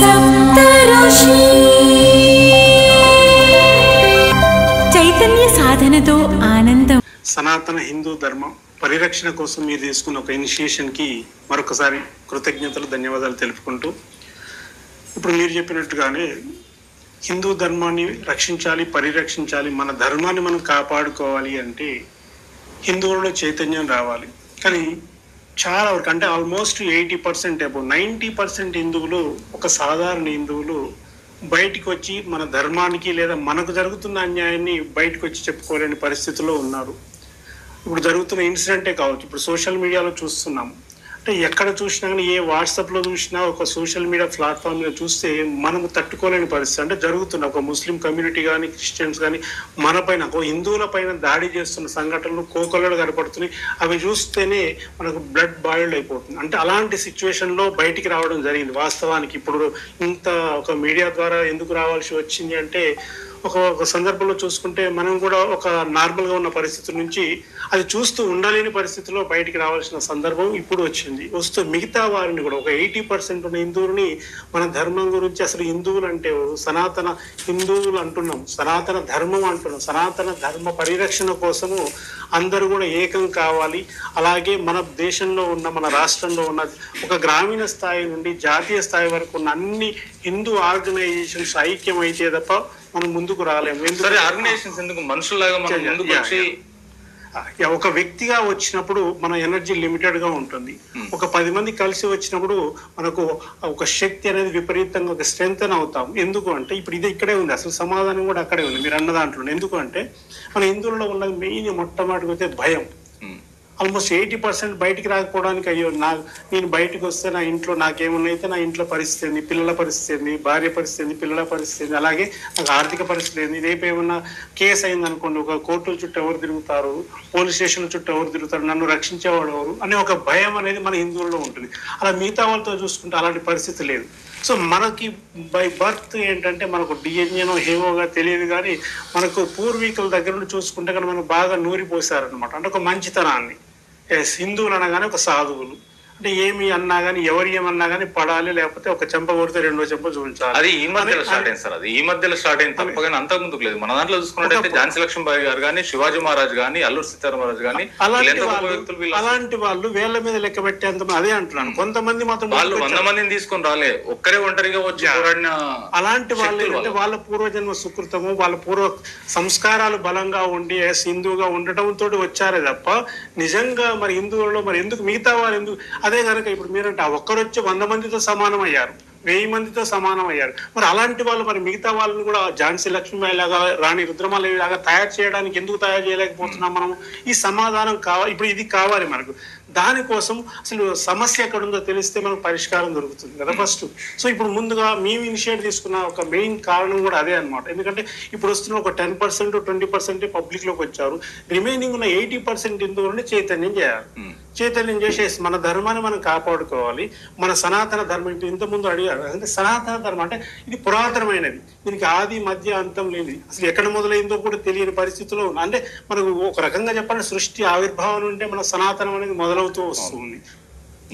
సప్తఋషి చైతన్య సాధనతో ఆనందం. సనాతన హిందూ ధర్మం పరిరక్షణ కోసం మీరు తీసుకున్న ఒక ఇనిషియేషన్కి మరొకసారి కృతజ్ఞతలు, ధన్యవాదాలు తెలుపుకుంటూ, ఇప్పుడు మీరు చెప్పినట్టుగానే హిందూ ధర్మాన్ని రక్షించాలి, పరిరక్షించాలి, మన ధర్మాన్ని మనం కాపాడుకోవాలి అంటే హిందువులలో చైతన్యం రావాలి. కానీ చాలా వరకు అంటే ఆల్మోస్ట్ 80% అబౌవ్ 90% హిందువులు, ఒక సాధారణ హిందువులు బయటికి వచ్చి మన ధర్మానికి లేదా మనకు జరుగుతున్న అన్యాయాన్ని బయటకు వచ్చి చెప్పుకోలేని పరిస్థితిలో ఉన్నారు. ఇప్పుడు జరుగుతున్న ఇన్సిడెంటే కావచ్చు, ఇప్పుడు సోషల్ మీడియాలో చూస్తున్నాము. అంటే ఎక్కడ చూసినా కానీ, ఏ వాట్సాప్లో చూసినా, ఒక సోషల్ మీడియా ప్లాట్ఫామ్ మీద చూస్తే మనము తట్టుకోలేని పరిస్థితి. అంటే జరుగుతున్న ఒక ముస్లిం కమ్యూనిటీ కానీ, క్రిస్టియన్స్ కానీ మన పైన, ఒక హిందువుల పైన దాడి చేస్తున్న సంఘటనలు కోకొల్లలు కనపడుతున్నాయి. అవి చూస్తేనే మనకు బ్లడ్ బాయిల్డ్ అయిపోతుంది. అంటే అలాంటి సిచ్యువేషన్లో బయటికి రావడం జరిగింది. వాస్తవానికి ఇప్పుడు ఇంత ఒక మీడియా ద్వారా ఎందుకు రావాల్సి వచ్చింది అంటే, ఒక సందర్భంలో చూసుకుంటే మనం కూడా ఒక నార్మల్గా ఉన్న పరిస్థితి నుంచి అది చూస్తూ ఉండలేని పరిస్థితిలో బయటికి రావాల్సిన సందర్భం ఇప్పుడు వచ్చింది. వస్తూ మిగతా వారిని కూడా, ఒక 80% ఉన్న హిందువులని మన ధర్మం గురించి, అసలు హిందువులు అంటే సనాతన హిందువులు అంటున్నాం, సనాతన ధర్మం అంటున్నాం, సనాతన ధర్మ పరిరక్షణ కోసము అందరూ కూడా ఏకం కావాలి. అలాగే మన దేశంలో ఉన్న, మన రాష్ట్రంలో ఉన్న ఒక గ్రామీణ స్థాయి నుండి జాతీయ స్థాయి వరకు ఉన్న అన్ని హిందూ ఆర్గనైజేషన్స్ ఐక్యం అయితే తప్ప మనం ముందుకు రాలేము. ఎందుకంటే ఆర్గనైజేషన్స్ ఎందుకు, మనుషుల్లాగా మనం ముందుకు వచ్చి ఒక వ్యక్తిగా వచ్చినప్పుడు మన ఎనర్జీ లిమిటెడ్ గా ఉంటుంది. ఒక 10 మంది కలిసి వచ్చినప్పుడు మనకు ఒక శక్తి అనేది విపరీతంగా, ఒక స్ట్రెంగ్త్ అని అవుతాం. ఎందుకు అంటే ఇప్పుడు ఇది ఇక్కడే ఉంది, అసలు సమాధానం కూడా అక్కడే ఉంది మీరు అన్న దాంట్లో. ఎందుకు అంటే మన హిందువుల్లో ఉన్న మెయిన్ మొట్టమొదటి అయితే భయం. ఆల్మోస్ట్ 80% బయటికి రాకపోవడానికి, అయ్యో నేను బయటకు వస్తే నా ఇంట్లో నాకేమన్నైతే, నా ఇంట్లో పరిస్థితి ఏంది, పిల్లల పరిస్థితి ఏంది, భార్య పరిస్థితి ఏంది, పిల్లల పరిస్థితి ఏంది, అలాగే నాకు ఆర్థిక పరిస్థితి ఏంది, రేపు ఏమన్నా కేసు అయింది అనుకోండి, ఒక కోర్టుల చుట్టూ ఎవరు తిరుగుతారు, పోలీస్ స్టేషన్ల చుట్టూ ఎవరు తిరుగుతారు, నన్ను రక్షించేవాడు ఎవరు అనే ఒక భయం అనేది మన హిందువుల్లో ఉంటుంది. అలా మిగతా వాళ్ళతో చూసుకుంటే అలాంటి పరిస్థితి లేదు. సో మనకి బై బర్త్ ఏంటంటే మనకు డిఎన్ఏనో ఏవోగా తెలియదు, కానీ మనకు పూర్వీకుల దగ్గర నుండి చూసుకుంటే కానీ మనకు బాగా నూరిపోసారనమాట. అంటే ఒక మంచితనాన్ని, హిందువులు అనగానే ఒక సాధువులు, అంటే ఏమి అన్నా కానీ, ఎవరు ఏమన్నా కానీ పడాలి, లేకపోతే ఒక చెంప కొడితే రెండో చెంప చూపించాలి. అది ఈ మధ్యలో స్టార్ట్ అయింది సార్, అది ఈ మధ్యలో స్టార్ట్ అయింది తప్ప కానీ అంతకు ముందుకు లేదు. మన దాంట్లో చూసుకున్నట్టయితే ఝాన్సీ లక్ష్మీబాయి గారు కానీ, శివాజీ మహారాజ్ కానీ, అల్లూరి సీతారామరాజు కానీ, అలాంటి వాళ్ళు వేళ్ల మీద లెక్క పెట్టేంత, అదే అంటున్నాను. కొంతమంది మాత్రం వాళ్ళు 100 మందిని తీసుకొని రాలే, ఒక్కరే ఒంటరిగా వచ్చి అలాంటి వాళ్ళు అంటే వాళ్ళ పూర్వజన్మ సుకృతము, వాళ్ళ పూర్వ సంస్కారాలు బలంగా ఉండి హిందువుగా ఉండటంతో వచ్చారే తప్ప నిజంగా మరి హిందువులలో మరి ఎందుకు మిగతా వారు ఎందుకు? అదే కనుక ఇప్పుడు మీరంటే ఒక్కరు వచ్చి 100 మందితో సమానం అయ్యారు, 1000 మందితో సమానం అయ్యారు. మరి అలాంటి వాళ్ళు మరి మిగతా వాళ్ళని కూడా ఝాన్సీ లక్ష్మీబాయి లాగా, రాణి రుద్రమాదేవి లాగా తయారు చేయడానికి ఎందుకు తయారు చేయలేకపోతున్నాం మనము? ఈ సమాధానం కావాలి, ఇప్పుడు ఇది కావాలి మనకు. దానికోసం అసలు సమస్య ఎక్కడ ఉందో తెలిస్తే మనకు పరిష్కారం దొరుకుతుంది కదా ఫస్ట్. సో ఇప్పుడు ముందుగా మేము ఇనిషియేట్ తీసుకున్న ఒక మెయిన్ కారణం కూడా అదే అనమాట. ఎందుకంటే ఇప్పుడు వస్తున్న ఒక 10% 20% పబ్లిక్ లోకి వచ్చారు, రిమైనింగ్ ఉన్న 80% హిందువులని చైతన్యం చేయాలి. చైతన్యం చేసేసి మన ధర్మాన్ని మనం కాపాడుకోవాలి. మన సనాతన ధర్మం, ఇంతకుముందు అడిగారు అంటే సనాతన ధర్మం అంటే ఇది పురాతనమైనది, దీనికి ఆది మధ్య అంతం లేనిది, అసలు ఎక్కడ మొదలైందో కూడా తెలియని పరిస్థితిలో ఉంది. అంటే మనకు ఒక రకంగా చెప్పాలంటే సృష్టి ఆవిర్భావం నుండే మన సనాతనం అనేది మొదలవుతూ వస్తుంది.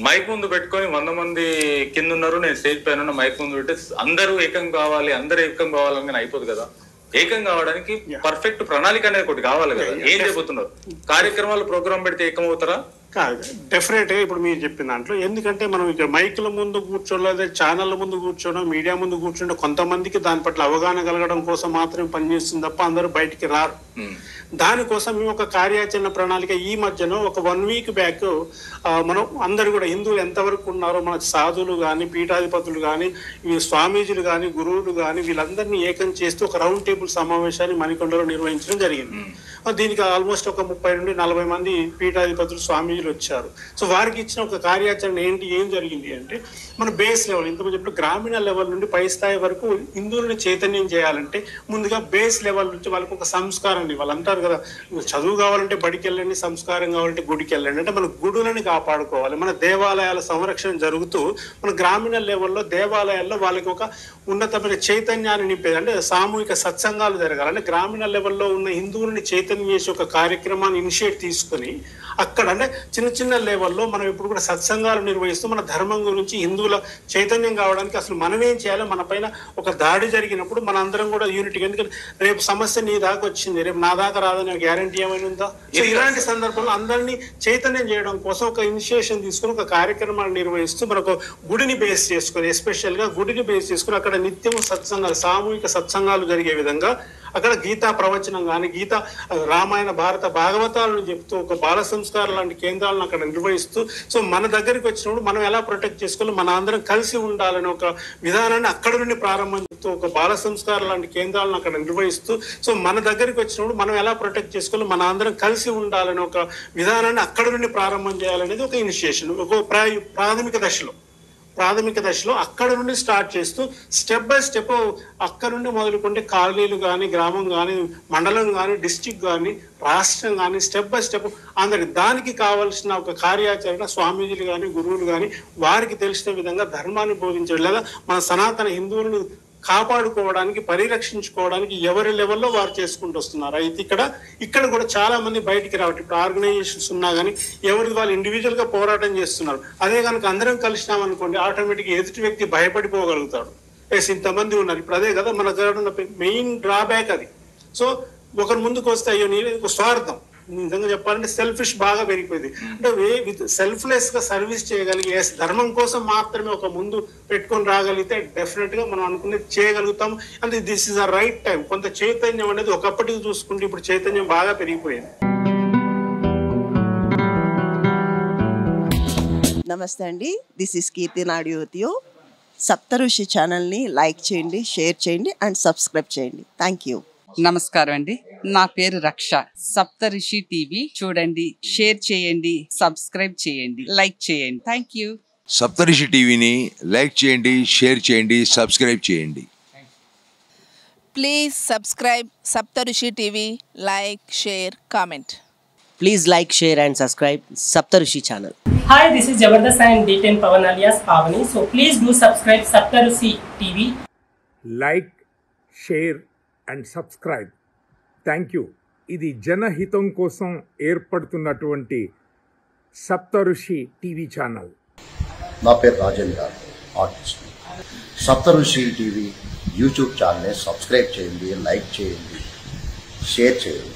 మైక్ ముందు పెట్టుకొని 100 మంది కింద ఉన్నారు, నేను స్టేజ్ పైన మైక్ ముందు పెట్టి అందరూ ఏకం కావాలి, అందరూ ఏకం కావాలని అయిపోదు కదా. ఏకం కావడానికి పర్ఫెక్ట్ ప్రణాళిక అనేది ఒకటి కావాలి కదా. ఏం చెబుతున్నారు? కార్యక్రమాలు ప్రోగ్రామ్ పెడితే ఏకం అవుతారా? కాదు, డెఫినెట్ గా ఇప్పుడు మీరు చెప్పిన దాంట్లో. ఎందుకంటే మనం ఇక మైకుల ముందు కూర్చోలేదు, ఛానళ్ళ ముందు కూర్చోవడం, మీడియా ముందు కూర్చోవడం, కొంతమందికి దాని పట్ల అవగాహన కలగడం కోసం మాత్రమే పనిచేస్తుంది తప్ప అందరూ బయటికి రారు. దానికోసం మేము ఒక కార్యాచరణ ప్రణాళిక ఈ మధ్యన ఒక 1 వీక్ బ్యాక్ మనం అందరు కూడా హిందువులు ఎంతవరకు ఉన్నారో మన సాధువులు కానీ, పీఠాధిపతులు కానీ, ఈ స్వామీజీలు కానీ, గురువులు కానీ, వీళ్ళందరినీ ఏకం చేస్తూ ఒక రౌండ్ టేబుల్ సమావేశాన్ని మణికొండలో నిర్వహించడం జరిగింది. దీనికి ఆల్మోస్ట్ ఒక 30 నుండి 40 మంది పీఠాధిపతులు, స్వామీజీలు వచ్చారు. సో వారికి ఇచ్చిన ఒక కార్యాచరణ ఏం జరిగింది అంటే, మన బేస్ లెవెల్, ఇంతకు చెప్పిన గ్రామీణ లెవెల్ నుండి పై స్థాయి వరకు హిందువులను చైతన్యం చేయాలంటే ముందుగా బేస్ లెవెల్ నుంచి వాళ్ళకి ఒక సంస్కారాన్ని, వాళ్ళు అంటారు కదా, చదువు కావాలంటే బడికి వెళ్ళండి, సంస్కారం కావాలంటే గుడికి వెళ్ళండి. అంటే మన గుడులని కాపాడుకోవాలి, మన దేవాలయాల సంరక్షణ జరుగుతూ మన గ్రామీణ లెవెల్లో దేవాలయాల్లో వాళ్ళకి ఒక ఉన్నతమైన చైతన్యాన్ని నింపేది. అంటే సామూహిక సత్సంగాలు జరగాలి. అంటే గ్రామీణ లెవెల్లో ఉన్న హిందువులని చైతన్యం చేసి ఒక కార్యక్రమాన్ని ఇనిషియేట్ తీసుకొని అక్కడ అంటే చిన్న చిన్న లెవెల్లో మనం ఇప్పుడు కూడా సత్సంగాలు నిర్వహిస్తూ మన ధర్మం గురించి హిందువుల చైతన్యం కావడానికి అసలు మనం ఏం చేయాలో, మన పైన ఒక దాడి జరిగినప్పుడు మన అందరం కూడా యూనిటీ. ఎందుకంటే రేపు సమస్య నీ దాకా వచ్చింది, రేపు నా దాకా రాదని గ్యారంటీ ఏమైనా ఉందా? సో ఇలాంటి సందర్భంలో అందరినీ చైతన్యం చేయడం కోసం ఒక ఇనిషియేషన్ తీసుకుని ఒక కార్యక్రమాలు నిర్వహిస్తూ మనకు గుడిని బేస్ చేసుకుని, ఎస్పెషల్ గా గుడిని బేస్ చేసుకుని అక్కడ నిత్యము సత్సంగాలు, సామూహిక సత్సంగాలు జరిగే విధంగా అక్కడ గీతా ప్రవచనం కానీ, గీత రామాయణ భారత భాగవతాలను చెప్తూ ఒక బాల సంస్కారం లాంటి కేంద్రాలను అక్కడ నిర్వహిస్తూ, సో మన దగ్గరికి వచ్చినప్పుడు మనం ఎలా ప్రొటెక్ట్ చేసుకోవాలి, మన అందరం కలిసి ఉండాలని ఒక విధానాన్ని అక్కడ నుండి ప్రారంభం చేస్తూ ఒక బాల సంస్కారం లాంటి కేంద్రాలను అక్కడ నిర్వహిస్తూ, సో మన దగ్గరికి వచ్చినప్పుడు మనం ఎలా ప్రొటెక్ట్ చేసుకోవాలి, మన అందరం కలిసి ఉండాలని ఒక విధానాన్ని అక్కడ నుండి ప్రారంభం చేయాలనేది ఒక ఇనిషియేషన్. ఒక ప్రాథమిక దశలో అక్కడ నుండి స్టార్ట్ చేస్తూ స్టెప్ బై స్టెప్ అక్కడ నుండి మొదలుకుంటే కాలనీలు కానీ, గ్రామం కానీ, మండలం కానీ, డిస్టిక్ కానీ, రాష్ట్రం కానీ, స్టెప్ బై స్టెప్ అందరికి దానికి కావాల్సిన ఒక కార్యాచరణ స్వామీజీలు కానీ, గురువులు కానీ వారికి తెలిసిన విధంగా ధర్మాన్ని బోధించడం, లేదా మన సనాతన హిందువులను కాపాడుకోవడానికి, పరిరక్షించుకోవడానికి ఎవరి లెవెల్లో వారు చేసుకుంటూ వస్తున్నారు. అయితే ఇక్కడ కూడా చాలా మంది బయటికి రావట్లేదు. ఇప్పుడు ఆర్గనైజేషన్స్ ఉన్నా కానీ ఎవరికి వాళ్ళు ఇండివిజువల్ గా పోరాటం చేస్తున్నారు. అదే కనుక అందరం కలిసినామనుకోండి, ఆటోమేటిక్ ఎదుటి వ్యక్తి భయపడిపోగలుగుతాడు. ఎస్ ఇంతమంది ఉన్నారు. ఇప్పుడు అదే కదా మన మెయిన్ డ్రాబ్యాక్ అది. సో ఒకరు ముందుకు వస్తే అయ్యో నేను స్వార్థం, నిజంగా చెప్పాలంటే సెల్ఫిష్ బాగా పెరిగిపోయింది. అంటే సెల్ఫ్లెస్ గా సర్వీస్ చేయగలిగే ధర్మం కోసం మాత్రమే ఒక ముందు పెట్టుకొని రాగలిగితే డెఫినెట్ గా మనం అనుకునేది చేయగలుగుతాం. అంటే this is the right time. కొంత చైతన్యం అనేది ఒకప్పటికి చూసుకుంటే ఇప్పుడు చైతన్యం బాగా పెరిగిపోయింది. నమస్తే అండి, దిస్ ఇస్ కీర్తి నాడియోతియో. సప్తఋషి ఛానల్ని లైక్ చేయండి, షేర్ చేయండి అండ్ సబ్స్క్రైబ్ చేయండి. Thank you. నమస్కారం అండి, నా పేరు రక్ష. సప్తఋషి టీవీ చూడండి, షేర్ చేయండి, సబ్స్క్రైబ్ చేయండి, లైక్ చేయండి. Thank you. సప్తఋషి టీవీని లైక్ చేయండి, షేర్ చేయండి, సబ్స్క్రైబ్ చేయండి. Please subscribe Saptarushi TV, like, share, comment. Please like, share and subscribe Saptarushi channel. Hi, this is Jabardast and D10 Pavan alias Pavani. So please do subscribe Saptarushi TV. Like, share and subscribe. Thank you. ఇది జనహితం కోసం ఏర్పడుతున్నటువంటి సప్తఋషి TV channel. నా పేరు Rajendra, artist. సప్తఋషి TV YouTube ఛానల్ని subscribe చేయండి, like చేయండి, share చేయండి.